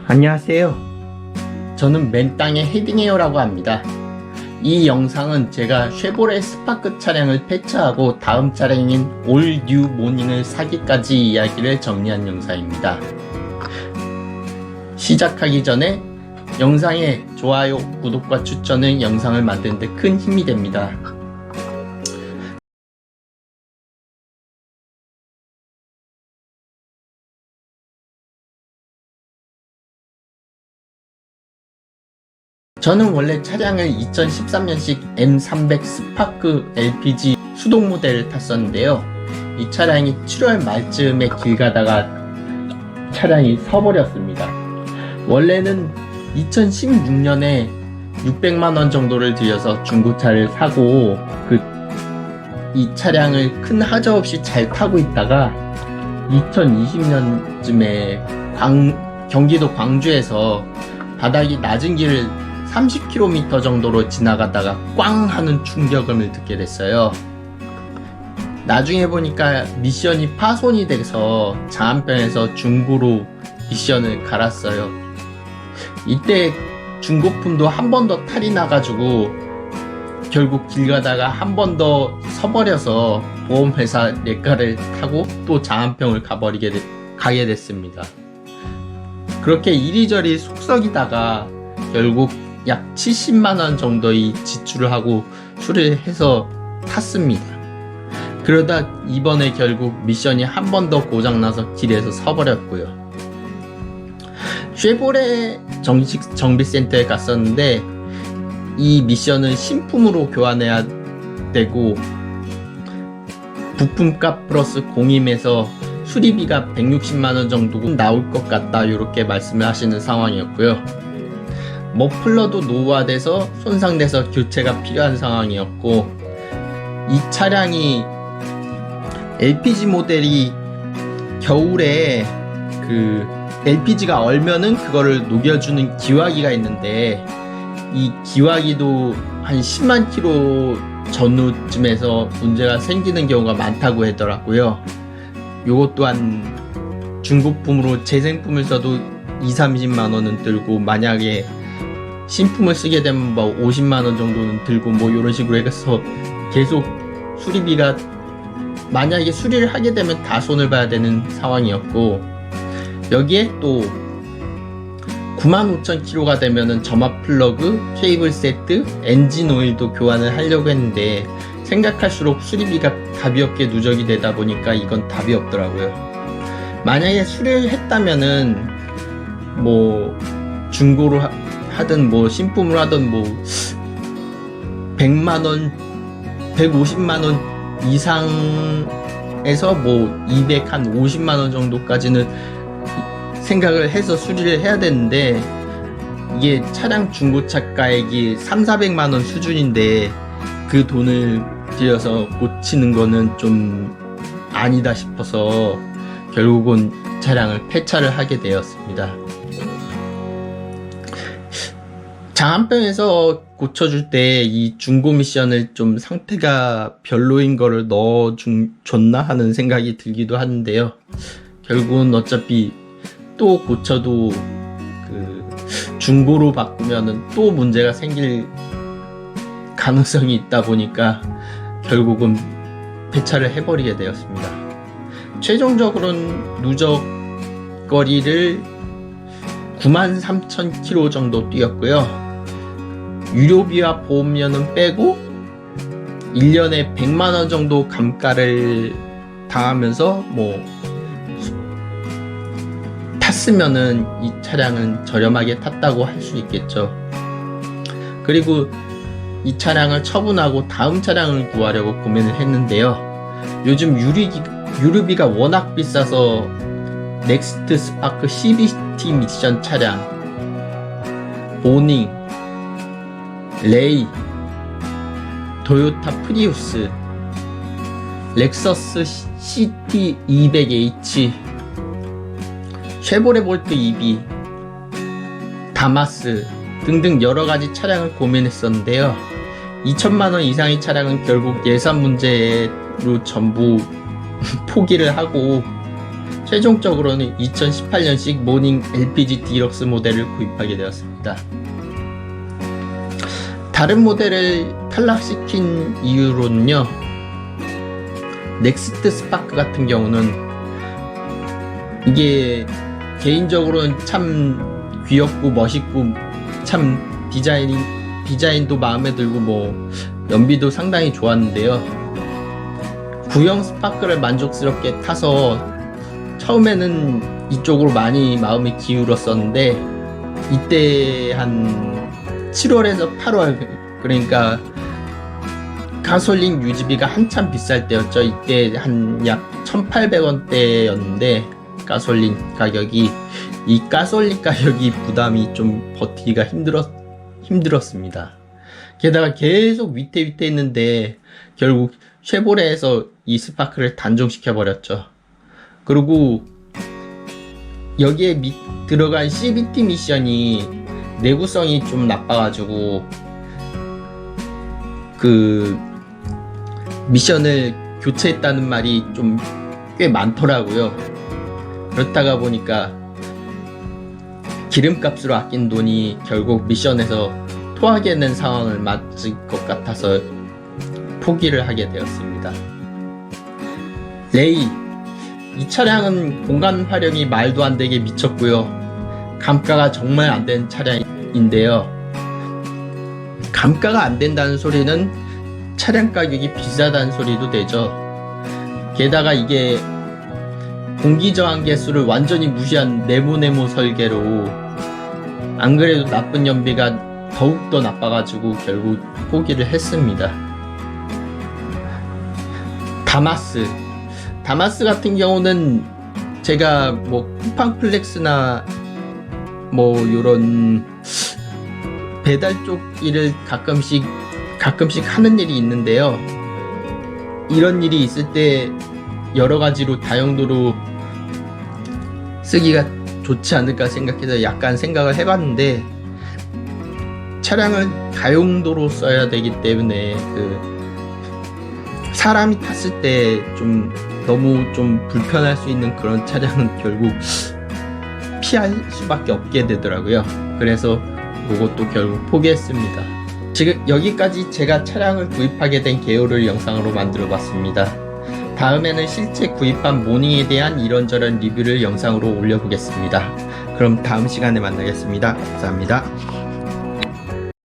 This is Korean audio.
안녕하세요. 저는 맨땅의 헤딩헤어라고 합니다. 이 영상은 제가 쉐보레 스파크 차량을 폐차하고 다음 차량인 올 뉴 모닝을 사기까지 이야기를 정리한 영상입니다. 시작하기 전에 영상에 좋아요, 구독과 추천은 영상을 만드는 데 큰 힘이 됩니다. 저는 원래 차량을 2013년식 M300 스파크 LPG 수동 모델을 탔었는데요. 이 차량이 7월 말쯤에 길 가다가 차량이 서버렸습니다. 원래는 2016년에 600만원 정도를 들여서 중고차를 사고 이 차량을 큰 하자 없이 잘 타고 있다가 2020년쯤에 경기도 광주에서 바닥이 낮은 길을 30km 정도로 지나가다가 꽝 하는 충격음을 듣게 됐어요. 나중에 보니까 미션이 파손이 돼서 자한병에서 중고로 미션을 갈았어요. 이때 중고품도 한 번 더 탈이 나가지고 결국 길 가다가 한 번 더 서버려서 보험회사 례가를 타고 또 자한병을 가게 됐습니다. 그렇게 이리저리 속썩이다가 결국 약 70만원 정도의 지출을 하고 수리해서 탔습니다. 그러다 이번에 결국 미션이 한 번 더 고장나서 길에서 서버렸고요. 쉐보레 정식 정비센터에 갔었는데 이 미션은 신품으로 교환해야 되고 부품값 플러스 공임해서 수리비가 160만원 정도 나올 것 같다 이렇게 말씀을 하시는 상황이었고요. 머플러도 노후화돼서 손상돼서 교체가 필요한 상황이었고, 이 차량이 LPG 모델이 겨울에 LPG가 얼면은 그거를 녹여주는 기화기가 있는데 이 기화기도 한 10만 킬로 전후쯤에서 문제가 생기는 경우가 많다고 하더라고요. 요것 또한 중고품으로 재생품을 써도 2~30만원은 들고, 만약에 신품을 쓰게 되면 뭐 50만원 정도는 들고 뭐 이런 식으로 해서 계속 수리비가, 만약에 수리를 하게 되면 다 손을 봐야 되는 상황이었고, 여기에 또 95,000km가 되면은 점화 플러그, 케이블 세트, 엔진 오일도 교환을 하려고 했는데 생각할수록 수리비가 답이 없게 누적이 되다 보니까 이건 답이 없더라고요. 만약에 수리를 했다면은 뭐 중고로 하든 뭐 신품을 하든 뭐 100만원, 150만원 이상에서 뭐 250만원 정도까지는 생각을 해서 수리를 해야 되는데, 이게 차량 중고차 가액이 300~400만원 수준인데 그 돈을 들여서 고치는 거는 좀 아니다 싶어서 결국은 차량을 폐차를 하게 되었습니다. 장안병에서 고쳐줄 때 이 중고 미션을 좀 상태가 별로인 거를 넣어줬나 하는 생각이 들기도 하는데요. 결국은 어차피 또 고쳐도 중고로 바꾸면은 또 문제가 생길 가능성이 있다 보니까 결국은 폐차를 해버리게 되었습니다. 최종적으로는 누적 거리를 93,000km 정도 뛰었고요. 유료비와 보험료는 빼고 1년에 100만원 정도 감가를 당하면서 뭐 탔으면은 이 차량은 저렴하게 탔다고 할 수 있겠죠. 그리고 이 차량을 처분하고 다음 차량을 구하려고 고민을 했는데요. 요즘 유류비가 워낙 비싸서 넥스트 스파크 CVT 미션 차량, 모닝, 레이, 토요타 프리우스, 렉서스 CT200H, 쉐보레 볼트 EV, 다마스 등등 여러가지 차량을 고민했었는데요. 2천만원 이상의 차량은 결국 예산 문제로 전부 포기를 하고 최종적으로는 2018년식 모닝 LPG 디럭스 모델을 구입하게 되었습니다. 다른 모델을 탈락시킨 이유로는요, 넥스트 스파크 같은 경우는 이게 개인적으로는 참 귀엽고 멋있고 참 디자인도 마음에 들고 뭐 연비도 상당히 좋았는데요, 구형 스파크를 만족스럽게 타서 처음에는 이쪽으로 많이 마음이 기울었었는데, 이때 한 7월에서 8월, 그러니까 가솔린 유지비가 한참 비쌀 때였죠. 이때 한 약 1,800원대였는데 가솔린 가격이, 이 가솔린 가격이 부담이 좀 버티기가 힘들었습니다. 게다가 계속 위태위태했는데 결국 쉐보레에서 이 스파크를 단종시켜 버렸죠. 그리고 여기에 들어간 CVT 미션이 내구성이 좀 나빠가지고 그 미션을 교체했다는 말이 좀 꽤 많더라고요. 그렇다가 보니까 기름값으로 아낀 돈이 결국 미션에서 토하게 된 상황을 맞을 것 같아서 포기를 하게 되었습니다. 레이, 이 차량은 공간 활용이 말도 안 되게 미쳤고요. 감가가 정말 안 된 차량인데요. 감가가 안 된다는 소리는 차량 가격이 비싸다는 소리도 되죠. 게다가 이게 공기저항계수를 완전히 무시한 네모네모 설계로, 안 그래도 나쁜 연비가 더욱더 나빠가지고 결국 포기를 했습니다. 다마스 같은 경우는 제가 뭐 쿠팡 플렉스나 뭐 요런 배달 쪽 일을 가끔씩 하는 일이 있는데요, 이런 일이 있을 때 여러 가지로 다용도로 쓰기가 좋지 않을까 생각해서 약간 생각을 해봤는데, 차량을 다용도로 써야 되기 때문에 사람이 탔을 때 좀 너무 좀 불편할 수 있는 그런 차량은 결국 피할 수밖에 없게 되더라고요. 그래서 이것도 결국 포기했습니다. 지금 여기까지 제가 차량을 구입하게 된 개요를 영상으로 만들어 봤습니다. 다음에는 실제 구입한 모닝에 대한 이런저런 리뷰를 영상으로 올려보겠습니다. 그럼 다음 시간에 만나겠습니다. 감사합니다.